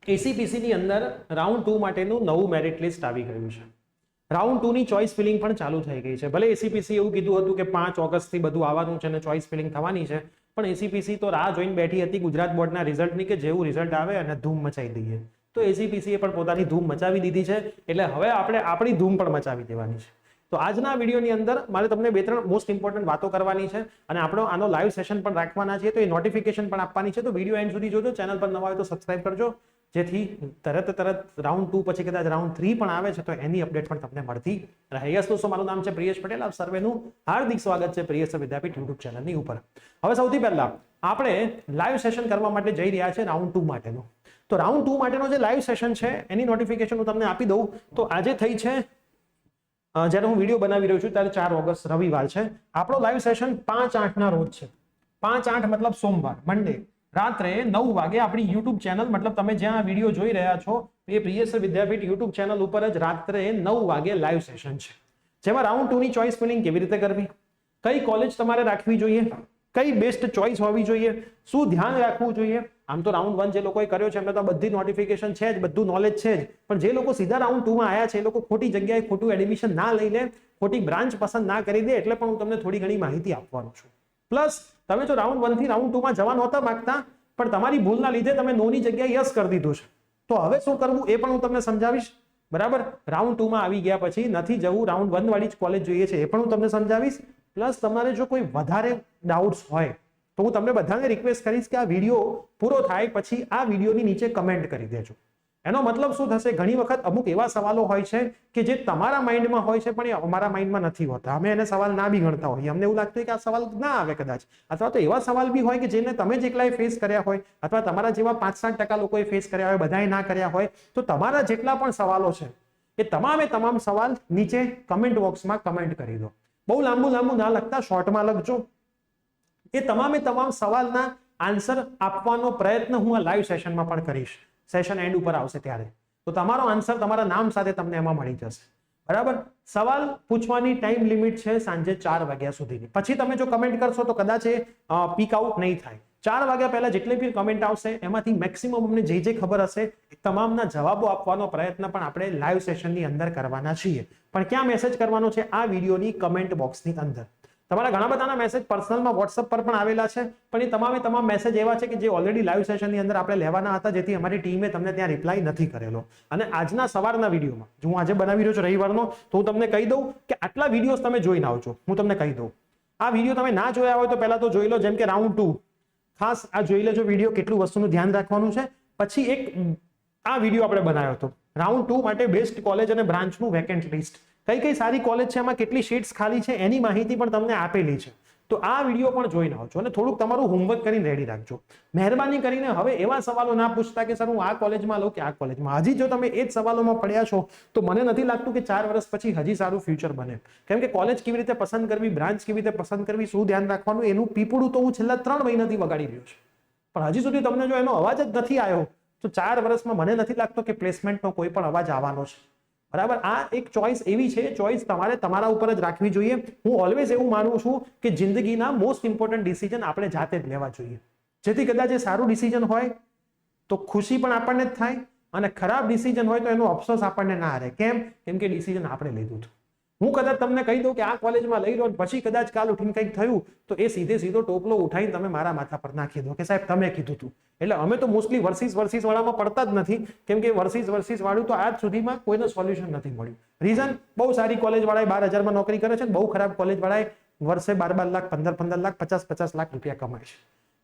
ACPC ની અંદર round 2 માટેનું નવું મેરિટ લિસ્ટ આવી ગયું છે. રાઉન્ડ 2 ની ચોઇસ ફિલિંગ પણ ચાલુ થઈ ગઈ છે. ભલે એસીપીસી એવું કીધું હતું કે 5 ઓગસ્ટથી બધું આવવાનું છે અને ચોઇસ ફિલિંગ થવાની છે, પણ એસીપીસી તો રાહ જોઈને બેઠી હતી ગુજરાત બોર્ડના રિઝલ્ટની કે જેવું રિઝલ્ટ આવે અને ધૂમ મચાવી દઈએ. તો એસીપીસીએ પણ પોતાની ધૂમ મચાવી દીધી છે, એટલે હવે આપણે આપણી ધૂમ પણ મચાવી દેવાની છે. તો આજના વિડીયોની અંદર મારે તમને 2-3 મોસ્ટ ઇમ્પોર્ટન્ટ વાતો કરવાની છે અને આપણે આનો લાઈવ સેશન પણ રાખવાના છે, તો એ નોટિફિકેશન પણ આપવાની છે. તો વિડીયો એન્ડ સુધી જોજો. ચેનલ પર નવા હોય તો સબસ્ક્રાઇબ કરજો, જેથી તરત રાઉન્ડ 2 પછી કદાચ રાઉન્ડ 3 પણ આવે છે તો એની અપડેટ પણ તમને મળતી રહે. યસ દોસ્તો, મારું નામ છે પ્રિયેશ પટેલ. આપ સર્વેનું હાર્દિક સ્વાગત છે પ્રિયેશ વિદ્યાપીઠ યુટ્યુબ ચેનલની ઉપર. હવે સૌથી પહેલા આપણે લાઈવ સેશન કરવા માટે જઈ રહ્યા છે રાઉન્ડ 2 માટેનું. તો રાઉન્ડ 2 માટેનો જે લાઈવ સેશન છે એની નોટિફિકેશન હું તમને આપી દઉં. તો આજે થઈ છે, જ્યારે હું વિડીયો બનાવી રહ્યો છું ત્યારે 4 ઓગસ્ટ રવિવાર છે. આપણો લાઈવ સેશન 5/8 ના રોજ છે. 5/8 મતલબ સોમવાર, મંડે રાત્રે 9 વાગે આપણી યુટ્યુબ ચેનલ, મતલબ તમે જ્યાં વિડીયો જોઈ રહ્યા છો એ પ્રિયેશ વિદ્યાપીઠ યુટ્યુબ ચેનલ ઉપર જ રાત્રે 9 વાગે લાઈવ સેશન છે, જેમાં રાઉન્ડ 2 ની ચોઇસ ફિલિંગ કેવી રીતે કરવી, કઈ કોલેજ તમારે રાખવી જોઈએ, કઈ બેસ્ટ ચોઇસ હોવી જોઈએ, શું ધ્યાન રાખવું જોઈએ. આમ તો રાઉન્ડ 1 જે લોકોએ કર્યો છે એમને તો બધી નોટિફિકેશન છે જ, બધું નોલેજ છે જ, પણ જે લોકો સીધા રાઉન્ડ 2 માં આવ્યા છે એ લોકો ખોટી જગ્યાએ ખોટું એડમિશન ના લઈ લે, ખોટી બ્રાન્ચ પસંદ ના કરી દે, એટલે પણ હું તમને થોડી ઘણી માહિતી આપવાનો છું. પ્લસ તમે જો રાઉન્ડ 1 થી રાઉન્ડ 2 માં જવા નહોતા માંગતા પણ તમારી ભૂલના લીધે તમે નો ની જગ્યાએ યસ કરી દીધું છે, તો હવે શું કરવું એ પણ હું તમને સમજાવીશ. બરાબર, રાઉન્ડ 2 માં આવી ગયા પછી નથી જવું, રાઉન્ડ 1 વાળી જ કોલેજ જોઈએ છે એ પણ હું તમને સમજાવીશ. પ્લસ તમારે જો કોઈ વધારે ડાઉટ્સ હોય તો હું તમને બધાને રિક્વેસ્ટ કરીશ કે આ વિડીયો પૂરો થાય પછી આ વિડીયોની નીચે કમેન્ટ કરી દેજો. એનો મતલબ શું થશે, ઘણી વખત અમુક એવા સવાલો હોય છે કે જે તમારા માઇન્ડમાં હોય છે પણ એ અમારા માઇન્ડમાં નથી હોતા. અમે એને સવાલ ના બી ગણતા હોઈએ, અમને એવું લાગતું હોય કે આ સવાલ ના આવે કદાચ, અથવા તો એવા સવાલ બી હોય કે જેને તમે જ એકલાએ ફેસ કર્યા હોય અથવા તમારા જેવા 5-7% લોકોએ ફેસ કર્યા હોય, બધાએ ના કર્યા હોય. તો તમારા જેટલા પણ સવાલો છે એ તમામ સવાલ નીચે કમેન્ટ બોક્સમાં કમેન્ટ કરી દો. બહુ લાંબુ ના લખતા, શોર્ટમાં લખજો. એ તમામ સવાલના આન્સર આપવાનો પ્રયત્ન હું આ લાઈવ સેશનમાં પણ કરીશ. સેશન એન્ડ ઉપર આવશે ત્યારે તો તમારો આન્સર તમારા નામ સાથે તમને એમાં મળી જશે. બરાબર, સવાલ પૂછવાની ટાઈમ લિમિટ છે સાંજે 4 વાગ્યા સુધીની. પછી તમે જો કમેન્ટ કરશો તો કદાચ એ પીક આઉટ નહીં થાય. 4 વાગ્યા પહેલા જેટલી બી કમેન્ટ આવશે એમાંથી મેક્સિમમ અમને જે ખબર હશે એ તમામના જવાબો આપવાનો પ્રયત્ન પણ આપણે લાઈવ સેશનની અંદર કરવાના છીએ. પણ ક્યાં મેસેજ કરવાનો છે? આ વિડીયોની કમેન્ટ બોક્સની અંદર. તમારા ઘણા બધાના મેસેજ પર્સનલમાં વોટ્સઅપ પર પણ આવેલા છે, પણ એ તમામ મેસેજ એવા છે કે જે ઓલરેડી લાઈવ સેશનની અંદર આપણે લેવાના હતા, જેથી અમારી ટીમે તમને ત્યાં રિપ્લાય નથી કરેલો. અને આજના સવારના વિડીયોમાં જો હું આજે બનાવી રહ્યો છું રવિવારનો, તો હું તમને કહી દઉં કે આટલા વિડીયોઝ તમે જોઈને આવજો. હું તમને કહી દઉં, આ વિડીયો તમે ના જોયા હોય તો પહેલા તો જોઈ લો. જેમ કે રાઉન્ડ 2 ખાસ આ જોઈ લેજો વિડીયો, કેટલું વસ્તુનું ધ્યાન રાખવાનું છે. પછી એક આ વિડીયો આપણે બનાવ્યો હતો રાઉન્ડ 2 માટે બેસ્ટ કોલેજ અને બ્રાન્ચનું વેકેન્ટ લિસ્ટ, કઈ સારી કોલેજ છે, એમાં કેટલી સીટ્સ ખાલી છે એની માહિતી પણ તમને આપેલી છે. તો આ વિડીયો પણ જોઈને આવજો અને થોડુંક તમારું હોમવર્ક કરીને રેડી રાખજો. મહેરબાની કરીને હવે એવા સવાલો ના પૂછતા કે સર હું આ કોલેજમાં લઉં કે આ કોલેજમાં. હજી જો તમે એ જ સવાલોમાં પડ્યા છો તો મને નથી લાગતું કે 4 વર્ષ પછી હજી સારું ફ્યુચર બને. કેમ કે કોલેજ કેવી રીતે પસંદ કરવી, બ્રાન્ચ કેવી રીતે પસંદ કરવી, શું ધ્યાન રાખવાનું, એનું પીપળું તો હું છેલ્લા 3 મહિનાથી વગાડી રહ્યો છું. પણ હજી સુધી તમને જો એનો અવાજ જ નથી આવ્યો તો 4 વર્ષમાં મને નથી લાગતો કે પ્લેસમેન્ટનો કોઈ પણ અવાજ આવવાનો છે. બરાબર, આ એક ચોઇસ એવી છે, ચોઇસ તમારે તમારા ઉપર જ રાખવી જોઈએ. હું ઓલવેઝ એવું માનું છું કે જિંદગીના મોસ્ટ ઇમ્પોર્ટન્ટ ડિસિઝન આપણે જાતે જ લેવા જોઈએ, જેથી કદાચ એ સારું ડિસિઝન હોય તો ખુશી પણ આપણને જ થાય અને ખરાબ ડિસિઝન હોય તો એનો અફસોસ આપણને ના રહે. કેમ કે ડિસિઝન આપણે લીધું હતું. હું કદાચ તમને કહી દઉં કે આ કોલેજમાં લઈ લો, પછી કદાચ કાલ ઉઠીને કંઈક થયું તો એ સીધો ટોપલો ઉઠાવીને તમે મારા માથા પર નાખી દો કે સાહેબ તમે કીધું હતું. એટલે અમે તો મોસ્ટલી વર્સિસ વાળામાં પડતા જ નથી, કેમ કે વર્સિસ વાળું તો આજ સુધીમાં કોઈને સોલ્યુશન નથી મળ્યું. રીઝન, બહુ સારી કોલેજ વાળાએ 12,000 નોકરી કરે છે, બહુ ખરાબ કોલેજ વાળાએ વર્ષે 12 લાખ, 15 લાખ, 50 લાખ રૂપિયા કમાય છે.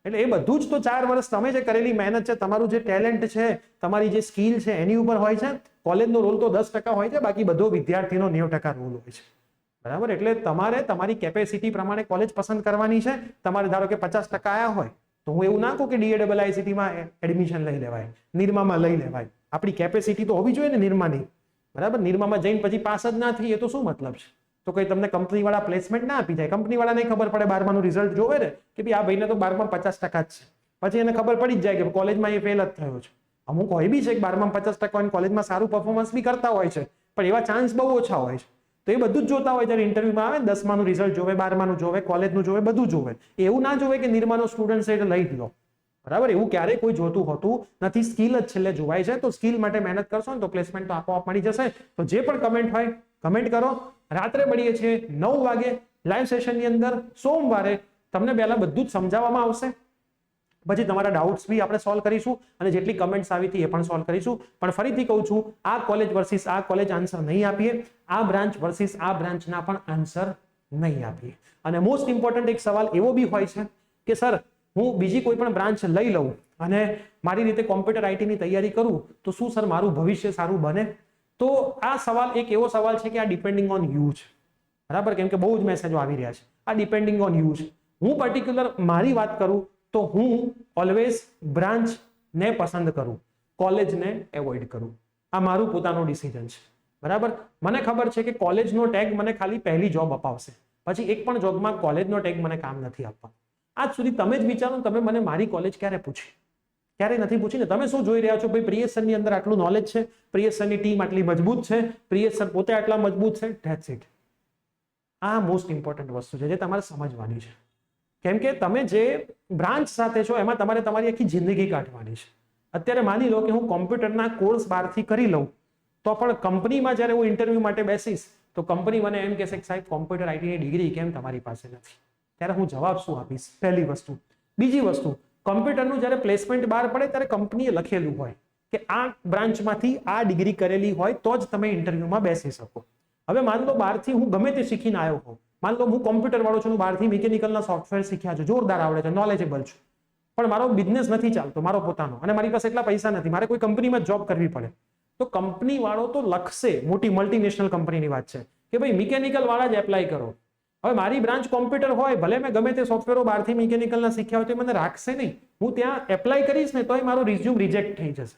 એટલે એ બધું જ તો 4 વર્ષ તમે જે કરેલી મહેનત છે, તમારું જે ટેલેન્ટ છે, તમારી જે સ્કિલ છે એની ઉપર હોય છે. કોલેજનો રોલ તો 10% હોય છે, બાકી બધો વિદ્યાર્થીનો 90% રોલ હોય છે. બરાબર, એટલે તમારે તમારી કેપેસિટી પ્રમાણે કોલેજ પસંદ કરવાની છે. તમારે ધારો કે 50% આયા હોય તો હું એવું ના કહું કે DAIICTમાં એડમિશન લઈ લેવાય, નિરમામાં લઈ લેવાય. આપણી કેપેસિટી તો હોવી જોઈએ ને નિરમાની. બરાબર, નિરમામાં જઈને પછી પાસ જ ના થઈ એ તો શું મતલબ છે? તો કઈ તમને કંપની વાળા પ્લેસમેન્ટ ના આપી જાય? કંપની વાળાને ખબર પડે, 12માનું રિઝલ્ટ જોવે ને કે ભાઈ આ ભાઈને તો 12માં 50% જ છે, પછી એને ખબર પડી જ જાય કે કોલેજમાં એ ફેલ જ થયો છે. અમુક હોય બી છે કે 12માં 50% અને કોલેજમાં સારું પરફોર્મન્સ બી કરતા હોય છે, પણ એવા ચાન્સ બહુ ઓછા હોય છે. તો એ બધું જ જોતા હોય જ્યારે ઇન્ટરવ્યુમાં આવે, 10માનું રિઝલ્ટ જોવે, 12માનું જોવે, કોલેજનું જોવે, બધું જોવે. એવું ના જોવે કે નિરમાનો સ્ટુડન્ટ છે એટલે લઈ લો. બરાબર, એવું ક્યારેય કોઈ જોતું હોતું નથી. સ્કિલ જ છેલ્લે જોવાય છે. તો સ્કિલ માટે મહેનત કરશો ને તો પ્લેસમેન્ટ તો આપોઆપ મળી જશે. તો જે પણ કમેન્ટ હોય કમેન્ટ કરો. રાત્રે મળીએ છીએ 9 વાગે લાઈવ સેશનની અંદર. સોમવારે તમને પહેલા બધું જ સમજાવવામાં આવશે, પછી તમારા ડાઉટ્સ બી આપણે સોલ્વ કરીશું અને જેટલી કમેન્ટ્સ આવી હતી એ પણ સોલ્વ કરીશું. પણ ફરીથી કહું છું, આ કોલેજ વર્સિસ આ કોલેજ આન્સર નહીં આપીએ, આ બ્રાન્ચ વર્સિસ આ બ્રાન્ચના પણ આન્સર નહીં આપીએ. અને મોસ્ટ ઇમ્પોર્ટન્ટ એક સવાલ એવો બી હોય છે કે સર હું બીજી કોઈ પણ બ્રાન્ચ લઈ લઉં અને મારી રીતે કોમ્પ્યુટર આઈટીની તૈયારી કરું તો શું સર મારું ભવિષ્ય સારું બને? તો આ સવાલ એક એવો સવાલ છે કે આ ડિપેન્ડિંગ ઓન યુ છે. બરાબર, કેમ કે બહુ જ મેસેજો આવી રહ્યા છે. આ ડિપેન્ડિંગ ઓન યુ છે. હું પર્ટિક્યુલર મારી વાત કરું તો હું ઓલવેઝ બ્રાન્ચને પસંદ કરું, કોલેજને એવોઇડ કરું. આ મારું પોતાનું ડિસિઝન છે. બરાબર, મને ખબર છે કે કોલેજનો ટેગ મને ખાલી પહેલી જોબ અપાવશે, પછી એક પણ જોબમાં કોલેજનો ટેગ મને કામ નથી આપવા. આજ સુધી તમે જ વિચારો, તમે મને મારી કોલેજ ક્યારે પૂછી? ક્યારે નથી પૂછી ને. તમે શું જોઈ રહ્યા છો? ભાઈ પ્રિયેશ સરની અંદર આટલું નોલેજ છે, પ્રિયેશ સરની ટીમ આટલી મજબૂત છે, પ્રિયેશ સર પોતે આટલા મજબૂત છે. That's it. આ મોસ્ટ ઇમ્પોર્ટન્ટ વસ્તુ છે જે તમારે સમજવાની છે. કેમ કે તમે જે બ્રાન્ચ સાથે છો એમાં તમારે તમારી આખી જિંદગી કાઢવાની છે. અત્યારે માની લો કે હું કોમ્પ્યુટરના કોર્સ બહારથી કરી લઉં તો પણ કંપનીમાં જ્યારે હું ઇન્ટરવ્યુ માટે બેસીશ તો કંપની મને એમ કહેશે કે સાહેબ કોમ્પ્યુટર આઈટીની ડિગ્રી કેમ તમારી પાસે નથી? ત્યારે હું જવાબ શું આપીશ? પહેલી વસ્તુ. બીજી વસ્તુ, કોમ્પ્યુટરનું જ્યારે પ્લેસમેન્ટ બહાર પડે ત્યારે કંપનીએ લખેલું હોય કે આ બ્રાન્ચમાંથી આ ડિગ્રી કરેલી હોય તો જ તમે ઇન્ટરવ્યુમાં બેસી શકો. હવે માન લો બહારથી હું ગમે તે શીખીને આવ્યો હોઉં, માન લો હું કોમ્પ્યુટર વાળો છું, બહારથી મિકેનિકલના સોફ્ટવેર શીખ્યા છે, જોરદાર આવડે છે, નોલેજેબલ છું, પણ મારો બિઝનેસ નથી ચાલતો મારો પોતાનો, અને મારી પાસે એટલા પૈસા નથી, મારે કોઈ કંપનીમાં જોબ કરવી પડે, તો કંપની વાળો તો લખશે, મોટી મલ્ટીનેશનલ કંપનીની વાત છે, કે ભાઈ મિકેનિકલ વાળા જ એપ્લાય કરો. હવે મારી બ્રાન્ચ કોમ્પ્યુટર હોય, ભલે મેં ગમે તે સોફ્ટવેરો બહારથી મિકેનિકલના શીખ્યા હોય તો મને રાખશે નહીં. હું ત્યાં એપ્લાય કરીશ ને તોય મારો રિઝ્યુમ રિજેક્ટ થઈ જશે.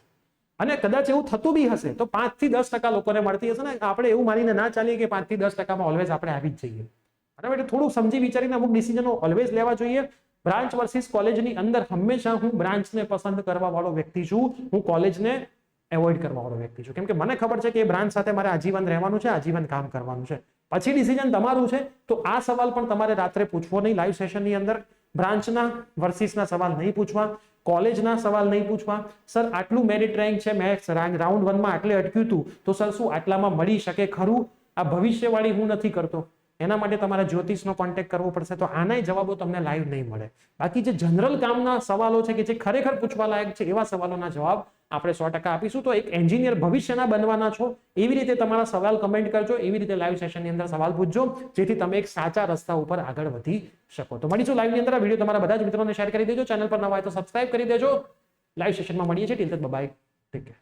અને કદાચ એવું થતું બી હશે તો 5 થી 10% લોકોને મળતી હશે ને. આપણે એવું માનીને ના ચાલીએ કે 5 થી 10%માં ઓલવેઝ આપણે આવી જ જઈએ. બરાબર, એટલે થોડું સમજી વિચારીને અમુક ડિસિઝનો ઓલવેઝ લેવા જોઈએ. બ્રાન્ચ વર્સિસ કોલેજની અંદર હંમેશા હું બ્રાન્ચને પસંદ કરવા વાળો વ્યક્તિ છું, હું કોલેજને એવોઇડ કરવા વાળો વ્યક્તિ છું. કેમ કે મને ખબર છે કે એ બ્રાન્ચ સાથે મારે આજીવન રહેવાનું છે, આજીવન કામ કરવાનું છે. પછી ડિસિઝન તમારું છે. તો આ સવાલ પણ તમારે રાત્રે પૂછવો નહીં લાઈવ સેશનની અંદર. બ્રાન્ચના વર્સિસના સવાલ નહીં પૂછવા, કોલેજના સવાલ નહીં પૂછવા. સર આટલું મેરિટ રેન્ક છે, મેથ્સ રાઉન્ડ 1 માં આટલે અટક્યું હતું, તો સર શું આટલામાં મળી શકે ખરું? આ ભવિષ્યવાળી હું નથી કરતો. એના માટે તમારે જ્યોતિષનો કોન્ટેક્ટ કરવો પડશે. તો આનાય જવાબો તમને લાઈવ નહીં મળે. બાકી જે જનરલ કામના સવાલો છે કે જે ખરેખર પૂછવા લાયક છે એવા સવાલોના જવાબ આપણે 100% આપીશું. તો એક એન્જિનિયર ભવિષ્યના બનવાના છો એવી રીતે તમારા સવાલ કમેન્ટ કરજો, એવી રીતે લાઈવ સેશનની અંદર સવાલ પૂછજો, જેથી તમે એક સાચા રસ્તા ઉપર આગળ વધી શકો. તો મળીશું લાઈવની અંદર. આ વિડીયો તમારા બધા જ મિત્રોને શેર કરી દેજો. ચેનલ પર નવા હોય તો સબસ્ક્રાઇબ કરી દેજો. લાઈવ સેશનમાં મળીએ છીએ. Till then bye bye, take care.